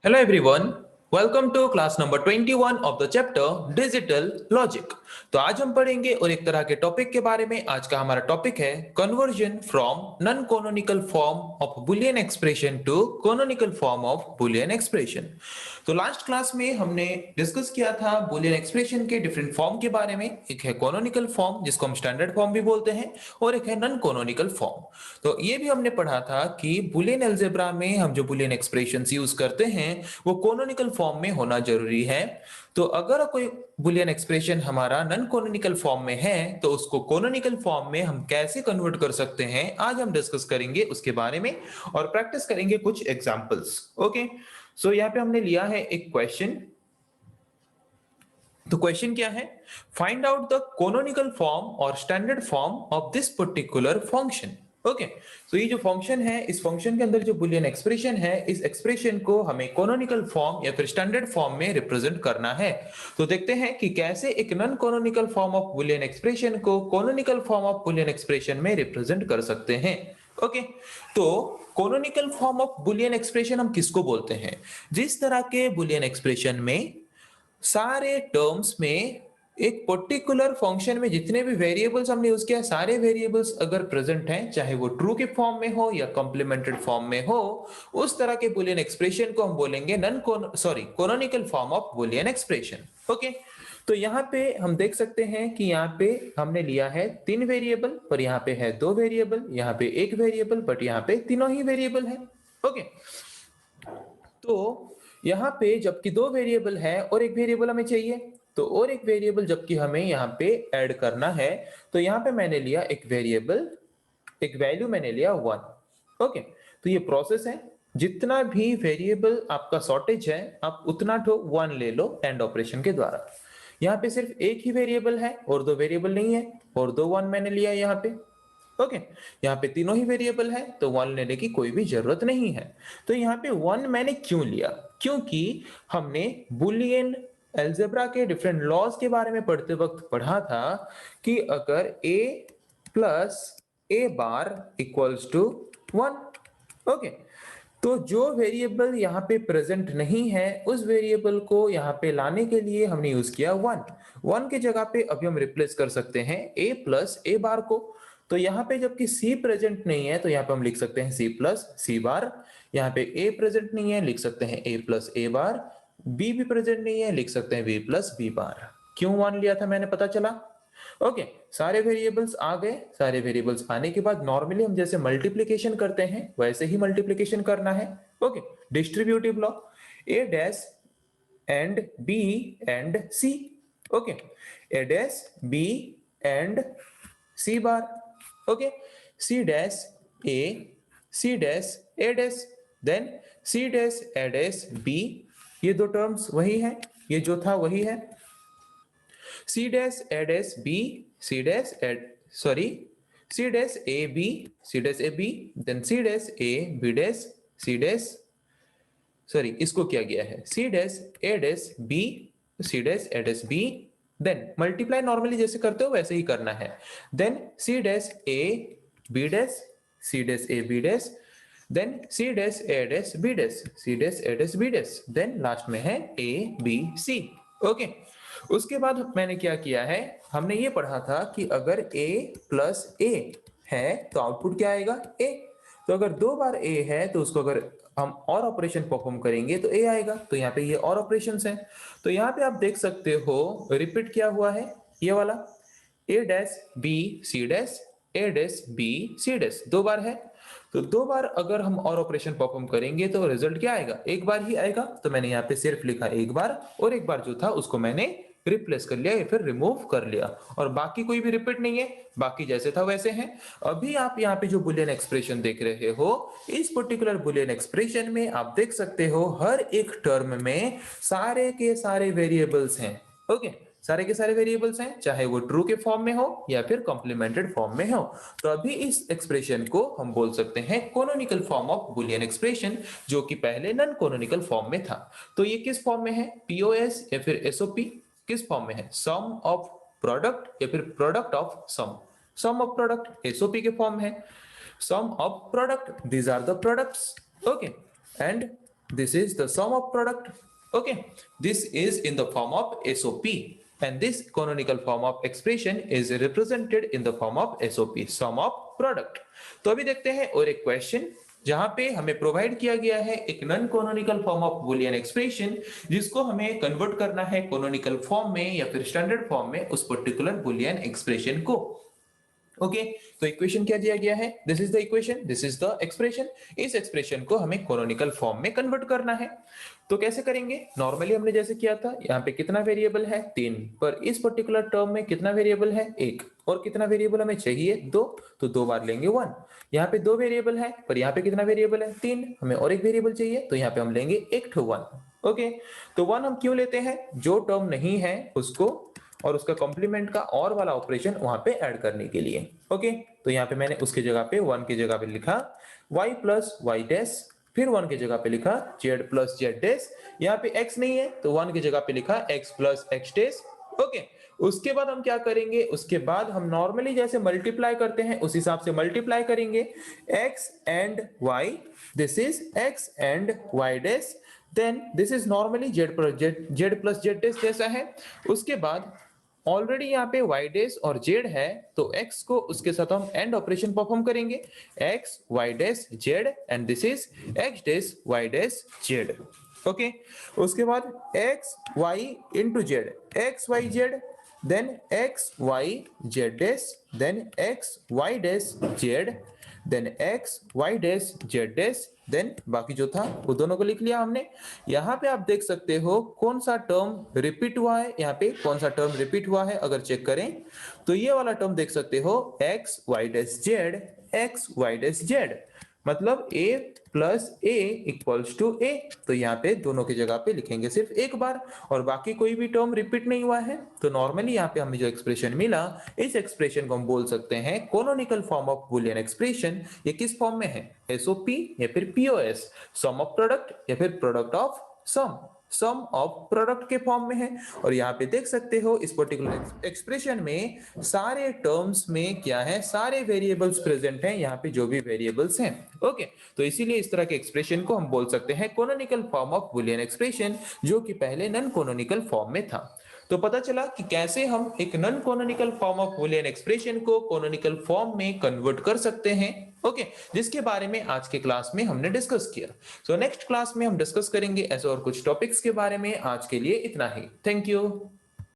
Hello everyone, welcome to class number 21 of the chapter Digital Logic। तो आज हम पढ़ेंगे और एक तरह के टॉपिक के बारे में। आज का हमारा टॉपिक है conversion from non canonical form of Boolean expression to canonical form of Boolean expression. तो लास्ट क्लास में हमने डिस्कस किया था बुलियन एक्सप्रेशन के डिफरेंट फॉर्म के बारे में। एक है कोनोनिकल फॉर्म जिसको हम स्टैंडर्ड फॉर्म भी बोलते हैं, और एक है नॉन कोनोनिकल फॉर्म। तो ये भी हमने पढ़ा था कि बुलियन अलजेब्रा में हम जो बुलियन एक्सप्रेशंस यूज करते हैं वो कोनोनिकल फॉर्म में होना जरूरी है। तो अगर कोई बुलियन एक्सप्रेशन हमारा नॉन कोनोनिकल फॉर्म में है तो उसको कोनोनिकल फॉर्म में हम कैसे कन्वर्ट कर सकते हैं, आज हम डिस्कस करेंगे उसके बारे में और प्रैक्टिस करेंगे कुछ एग्जांपल्स। ओके, सो यहाँ पे हमने लिया है एक क्वेश्चन। तो क्वेश्चन क्या है? Find out the canonical form और standard form of this particular function. Okay, तो ये जो फंक्शन है, इस फंक्शन के अंदर जो बुलियन एक्सप्रेशन है, इस एक्सप्रेशन को हमें कोनोनिकल फॉर्म या फिर स्टैंडर्ड फॉर्म में रिप्रेजेंट करना है। तो देखते हैं कि कैसे एक non canonical form of Boolean expression को canonical form of Boolean expression में रिप्रेजेंट कर सकते हैं। ओके, तो canonical form of Boolean expression हम किसको बोलते हैं? जिस तरह के बुलियन एक्सप्रेशन में सारे टर्म्स में एक पर्टिकुलर फंक्शन में जितने भी वेरिएबल्स हमने यूज किया, सारे वेरिएबल्स अगर प्रेजेंट हैं, चाहे वो ट्रू के फॉर्म में हो या कॉम्प्लीमेंटेड फॉर्म में हो, उस तरह के बुलियन एक्सप्रेशन को हम बोलेंगे canonical form of Boolean expression. Okay, तो यहाँ पे हम देख सकते हैं कि यहाँ पे हमने लिया है 3 वेरिएबल, पर यहाँ पे है 2 वेरिएबल, यहाँ पे 1 वेरिएबल, बट यहाँ पे तीनों ही वेरिएबल है। ओके, तो यहाँ पे जबकि 2 वेरिएबल है और 1 वेरिएबल हमें चाहिए, तो और एक वेरिएबल जबकि हमें यहाँ पे ऐड करना है, तो यहाँ पे मैंने लिया एक वेरिएबल, एक वैल्यू मैंने लिया 1। ओके, तो ये प्रोसेस है। जितना भी वेरिएबल आपका शॉर्टेज है, आप उतना तो 1 ले लो एंड ऑपरेशन के द्वारा। यहाँ पे सिर्फ एक ही वेरिएबल है और 2 वेरिएबल नहीं है, और 2 1 मैंने लिया यहाँ पे। ओके, यहाँ पे तीनों ही वेरिएबल है तो 1 लेने की कोई भी जरूरत नहीं है। तो यहाँ पे 1 मैंने क्यों लिया? क्योंकि हमने बुलियन अलजेब्रा के डिफरेंट लॉज के बारे में पढ़ते वक्त पढ़ा था कि अगर a plus a bar equals to 1, okay, तो जो वेरिएबल यहाँ पे प्रेजेंट नहीं है उस वेरिएबल को यहाँ पे लाने के लिए हमने यूज किया 1 के जगह पे अभी हम रिप्लेस कर सकते हैं a प्लस a बार को। तो यहाँ पे जबकि c प्रेजेंट नहीं है तो यहाँ पे हम लिख सकते हैं c प्लस c बार। यहाँ पे a प्रेजेंट नहीं है, लिख सकते हैं a plus a bar. b भी प्रेजेंट नहीं है, लिख सकते हैं b प्लस b बार। क्यों 1 लिया था मैंने, पता चला? ओके, सारे वेरिएबल्स आ गए। सारे वेरिएबल्स आने के बाद नॉर्मली हम जैसे मल्टीप्लिकेशन करते हैं वैसे ही मल्टीप्लिकेशन करना है। Okay, distributive law, a dash and b and c। Okay, a dash b and c bar. Okay, c dash a, c dash a dash, then c dash a dash b। ये दो terms वही है, ये जो था वही है। c dash a dash b, c dash a, sorry, c dash a b, c dash a b, then c dash a b dash c dash, sorry इसको क्या गया है, c dash a dash b, c dash a dash b, then multiply normally जैसे करते हो वैसे ही करना है। Then c dash a b dash, c dash a b dash, then c dash a dash b dash, c dash a dash b dash, then last में है a b c। Okay, उसके बाद मैंने क्या किया है, हमने ये पढ़ा था कि अगर a प्लस a है तो आउटपुट क्या आएगा, a। तो अगर 2 बार a है तो उसको अगर हम और ऑपरेशन परफॉर्म करेंगे तो a आएगा। तो यहाँ पे ये और ऑपरेशंस हैं। तो यहाँ पे आप देख सकते हो रिपीट क्या हुआ है, ये वाला a dash b c dash, a dash b c dash 2 बार है। तो 2 बार अगर हम और ऑपरेशन परफॉर्म करेंगे तो रिजल्ट क्या आएगा, 1 बार ही आएगा। तो मैंने यहाँ पे सिर्फ लिखा 1 बार, और 1 बार जो था उसको मैंने रिप्लेस कर लिया या फिर रिमूव कर लिया, और बाकी कोई भी रिपीट नहीं है, बाकी जैसे था वैसे है। अभी आप यहाँ पे जो बुलियन एक्सप्रेशन देख रहे हो, इस पर्टिकुलर बुलियन एक्सप्रेशन में आप देख सकते हो हर एक टर्म में सारे के सारे वेरिएबल्स हैं। ओके, सारे के सारे वेरिएबल्स हैं, चाहे वो ट्रू के फॉर्म में हो या फिर कॉम्प्लीमेंटेड फॉर्म में हो। तो अभी इस एक्सप्रेशन को हम बोल सकते हैं canonical form of Boolean expression, जो कि पहले नॉन कोनोनिकल फॉर्म में था। तो ये किस फॉर्म में है, पीओएस या फिर एसओपी, किस फॉर्म में है, सम ऑफ प्रोडक्ट या फिर product of sum. Sum of product SOP के फॉर्म है, sum of product, these are the products. Okay, and this is the sum of product. Okay, this is in the form of SOP, and this canonical form of expression is represented in the form of SOP, sum of product. तो अभी देखते हैं और एक question जहां पे हमें provide किया गया है एक non canonical form of Boolean expression, जिसको हमें कन्वर्ट करना है कोनोनिकल फॉर्म में या फिर स्टैंडर्ड फॉर्म में उस पर्टिकुलर बूलियन एक्सप्रेशन को। ओके, तो इक्वेशन क्या दिया गया है? This is the equation, this is the expression. इस एक्सप्रेशन को हमें कोनोनिकल फॉर्म में कन्वर्ट करना है। तो कैसे करेंगे? नॉर्मली हमने जैसे किया था, यहाँ पे कितना वेरिएबल है? 3, पर इस पर्टिकुलर टर्म में कितना वेरिएबल है? 1, और कितना वेरिएबल हमें चाहिए? 2, तो 2 बार लेंगे 1। यहाँ पे 2 वेरिएबल है, पर यहाँ पे कितना वेरिएबल है? 3, हमें और एक वेरिएबल चाहिए, तो यहाँ पे हम लेंगे 1 ओके, तो 1 हम क्यों लेते हैं? जो टर्म नहीं है उसको और उसका कॉम्प्लीमेंट का और वाला ऑपरेशन वहां पे ऐड करने के लिए। ओके, तो यहाँ पे मैंने उसके जगह पे 1 की जगह पे लिखा y प्लस वाई डैश, फिर 1 की जगह पे लिखा z प्लस जेड डैश। यहाँ पे x नहीं है तो 1 की जगह पे लिखा x plus x dash. Okay, उसके बाद हम क्या करेंगे? उसके बाद हम नॉर्मली जैसे मल्टीप्लाई करते हैं उस हिसाब से मल्टीप्लाई करेंगे x and y, this is x and y dash, then this is normally z plus Z dash जैसा है। उसके बाद ऑलरेडी यहाँ पे y डैश और z है, तो x को उसके साथ हम एंड ऑपरेशन परफॉर्म करेंगे, x y dash z and this is x dash y dash z। Okay, उसके बाद x y into z, x y z, then x y z dash, then x y dash z, then x y dash z dash, then बाकी जो था वो दोनों को लिख लिया हमने। यहाँ पे आप देख सकते हो कौन सा टर्म रिपीट हुआ है, यहाँ पे कौन सा टर्म रिपीट हुआ है अगर चेक करें तो ये वाला टर्म देख सकते हो x y dash z, x y dash z, मतलब a plus a equals to a। तो यहाँ पे दोनों की जगह पे लिखेंगे सिर्फ एक बार, और बाकी कोई भी टर्म रिपीट नहीं हुआ है। तो नॉर्मली यहाँ पे हमें जो एक्सप्रेशन मिला, इस एक्सप्रेशन को हम बोल सकते हैं canonical form of Boolean expression. ये किस फॉर्म में है? एसओपी या फिर पीओएस, सम ऑफ प्रोडक्ट या फिर product of sum of product के फॉर्म में है। और यहाँ पे देख सकते हो इस पर्टिकुलर एक्सप्रेशन में सारे टर्म्स में क्या है? सारे वेरिएबल्स प्रेजेंट हैं यहाँ पे, जो भी वेरिएबल्स हैं। ओके, तो इसीलिए इस तरह के एक्सप्रेशन को हम बोल सकते हैं canonical form of Boolean expression, जो कि पहले नॉन कोनोनिकल फॉर्म में था। तो पता चला कि कैसे हम एक non canonical form of Boolean expression को कोनोनिकल फॉर्म में कन्वर्ट कर सकते हैं। ओके, जिसके बारे में आज के क्लास में हमने डिस्कस किया। सो नेक्स्ट क्लास में हम डिस्कस करेंगे ऐसे और कुछ टॉपिक्स के बारे में। आज के लिए इतना ही। Thank you.